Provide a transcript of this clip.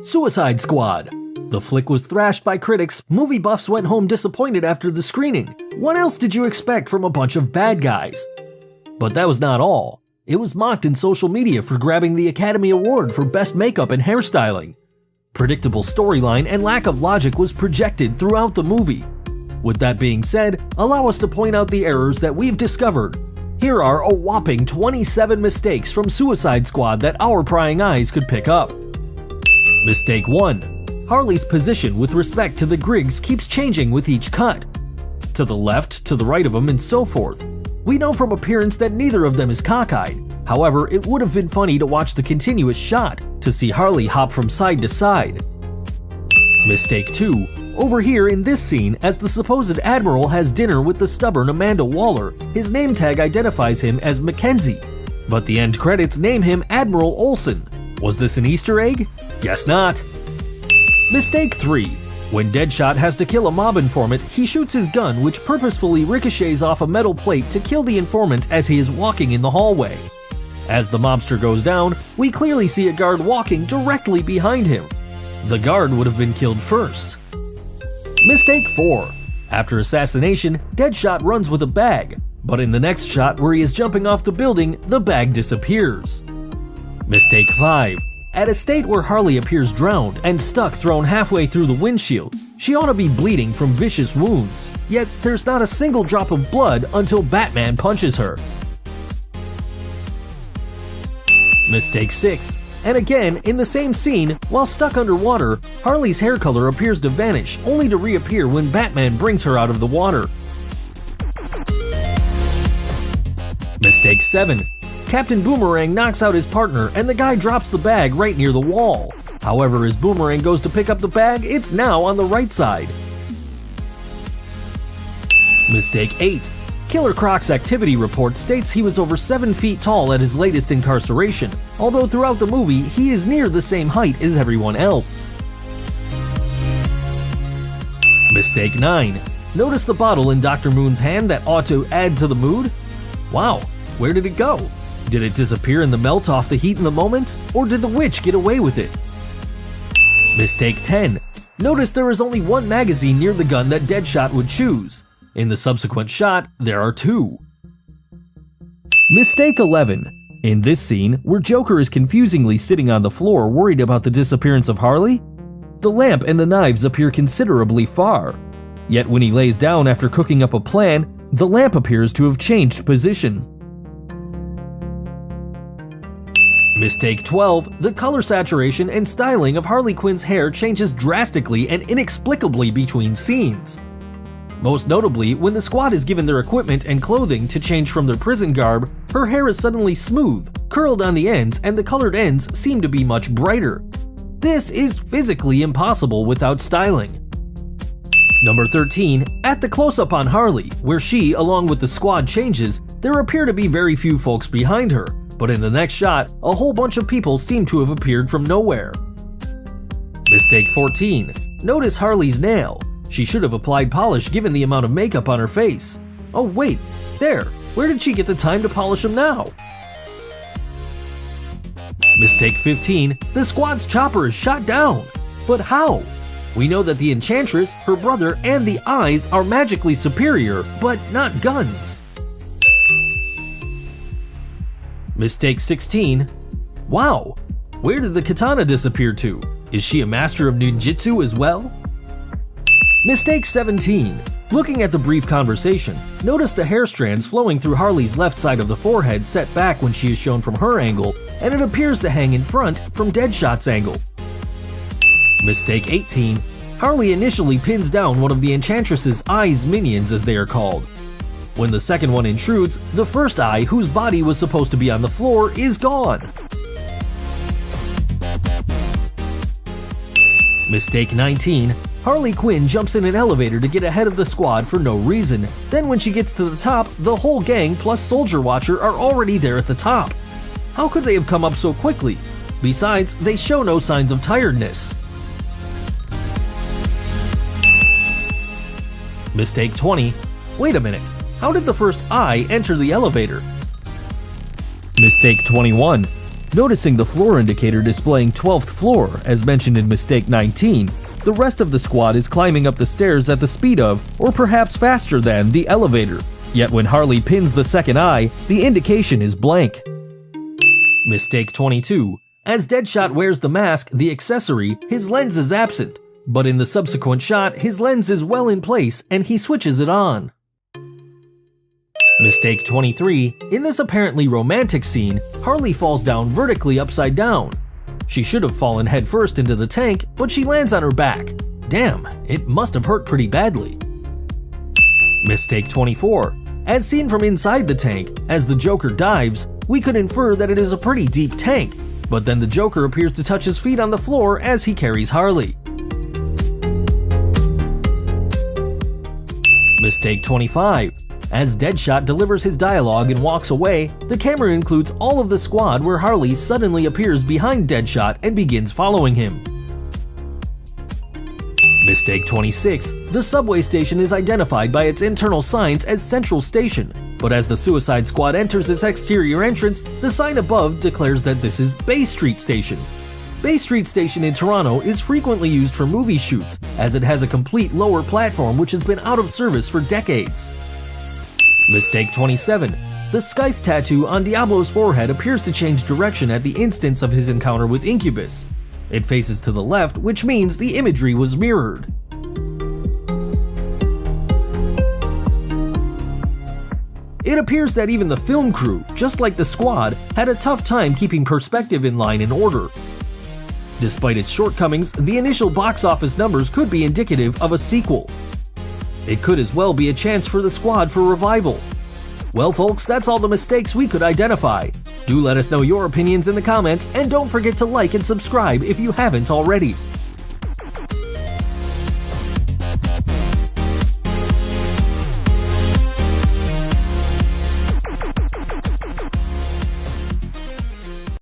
Suicide Squad. The flick was thrashed by critics, movie buffs went home disappointed after the screening. What else did you expect from a bunch of bad guys? But that was not all. It was mocked in social media for grabbing the Academy Award for Best Makeup and Hairstyling. Predictable storyline and lack of logic was projected throughout the movie. With that being said, allow us to point out the errors that we've discovered. Here are a whopping 27 mistakes from Suicide Squad that our prying eyes could pick up. Mistake 1. Harley's position with respect to the Griggs keeps changing with each cut. To the left, to the right of him, and so forth. We know from appearance that neither of them is cockeyed. However, it would have been funny to watch the continuous shot to see Harley hop from side to side. Mistake 2. Over here in this scene, as the supposed Admiral has dinner with the stubborn Amanda Waller, his name tag identifies him as Mackenzie, but the end credits name him Admiral Olsen. Was this an Easter egg? Guess not. Mistake 3. When Deadshot has to kill a mob informant, he shoots his gun, which purposefully ricochets off a metal plate to kill the informant as he is walking in the hallway. As the mobster goes down, we clearly see a guard walking directly behind him. The guard would have been killed first. Mistake 4. After assassination, Deadshot runs with a bag, but in the next shot where he is jumping off the building, the bag disappears. Mistake 5. At a state where Harley appears drowned and stuck thrown halfway through the windshield, she ought to be bleeding from vicious wounds, yet there's not a single drop of blood until Batman punches her. Mistake 6. And again, in the same scene, while stuck underwater, Harley's hair color appears to vanish, only to reappear when Batman brings her out of the water. Mistake 7. Captain Boomerang knocks out his partner and the guy drops the bag right near the wall. However, as Boomerang goes to pick up the bag, it's now on the right side. Mistake 8. Killer Croc's activity report states he was over 7 feet tall at his latest incarceration, although throughout the movie he is near the same height as everyone else. Mistake 9. Notice the bottle in Dr. Moon's hand that ought to add to the mood? Wow, where did it go? Did it disappear in the melt off the heat in the moment, or did the witch get away with it? Mistake 10. Notice there is only one magazine near the gun that Deadshot would choose. In the subsequent shot, there are 2. Mistake 11. In this scene, where Joker is confusingly sitting on the floor worried about the disappearance of Harley, the lamp and the knives appear considerably far. Yet when he lays down after cooking up a plan, the lamp appears to have changed position. Mistake 12. The color saturation and styling of Harley Quinn's hair changes drastically and inexplicably between scenes. Most notably, when the squad is given their equipment and clothing to change from their prison garb, her hair is suddenly smooth, curled on the ends, and the colored ends seem to be much brighter. This is physically impossible without styling. Number 13. At the close-up on Harley, where she, along with the squad, changes, there appear to be very few folks behind her, but in the next shot, a whole bunch of people seem to have appeared from nowhere. Mistake 14. Notice Harley's nail. She should have applied polish given the amount of makeup on her face. Oh wait, there, where did she get the time to polish them now? Mistake 15. The squad's chopper is shot down. But how? We know that the Enchantress, her brother, and the eyes are magically superior, but not guns. Mistake 16. Wow, where did the katana disappear to? Is she a master of ninjutsu as well? Mistake 17. Looking at the brief conversation, notice the hair strands flowing through Harley's left side of the forehead set back when she is shown from her angle, and it appears to hang in front from Deadshot's angle. Mistake 18. Harley initially pins down one of the Enchantress's Eye's minions, as they are called. When the second one intrudes, the first Eye, whose body was supposed to be on the floor, is gone. Mistake 19. Harley Quinn jumps in an elevator to get ahead of the squad for no reason. Then when she gets to the top, the whole gang plus Soldier Watcher are already there at the top. How could they have come up so quickly? Besides, they show no signs of tiredness. Mistake 20. Wait a minute, how did the first Eye enter the elevator? Mistake 21. Noticing the floor indicator displaying 12th floor, as mentioned in mistake 19, the rest of the squad is climbing up the stairs at the speed of, or perhaps faster than, the elevator. Yet when Harley pins the second eye, the indication is blank. Mistake 22. As Deadshot wears the mask, the accessory, his lens is absent, but in the subsequent shot, his lens is well in place and he switches it on. Mistake 23. In this apparently romantic scene, Harley falls down vertically upside down. She should have fallen headfirst into the tank, but she lands on her back. Damn, it must have hurt pretty badly. Mistake 24. As seen from inside the tank, as the Joker dives, we could infer that it is a pretty deep tank, but then the Joker appears to touch his feet on the floor as he carries Harley. Mistake 25. As Deadshot delivers his dialogue and walks away, the camera includes all of the squad where Harley suddenly appears behind Deadshot and begins following him. Mistake 26. The subway station is identified by its internal signs as Central Station, but as the Suicide Squad enters its exterior entrance, the sign above declares that this is Bay Street Station. Bay Street Station in Toronto is frequently used for movie shoots, as it has a complete lower platform which has been out of service for decades. Mistake 27. The Scythe tattoo on Diablo's forehead appears to change direction at the instance of his encounter with Incubus. It faces to the left, which means the imagery was mirrored. It appears that even the film crew, just like the squad, had a tough time keeping perspective in line and order. Despite its shortcomings, the initial box office numbers could be indicative of a sequel. It could as well be a chance for the squad for revival. Well folks, that's all the mistakes we could identify. Do let us know your opinions in the comments, and don't forget to like and subscribe if you haven't already.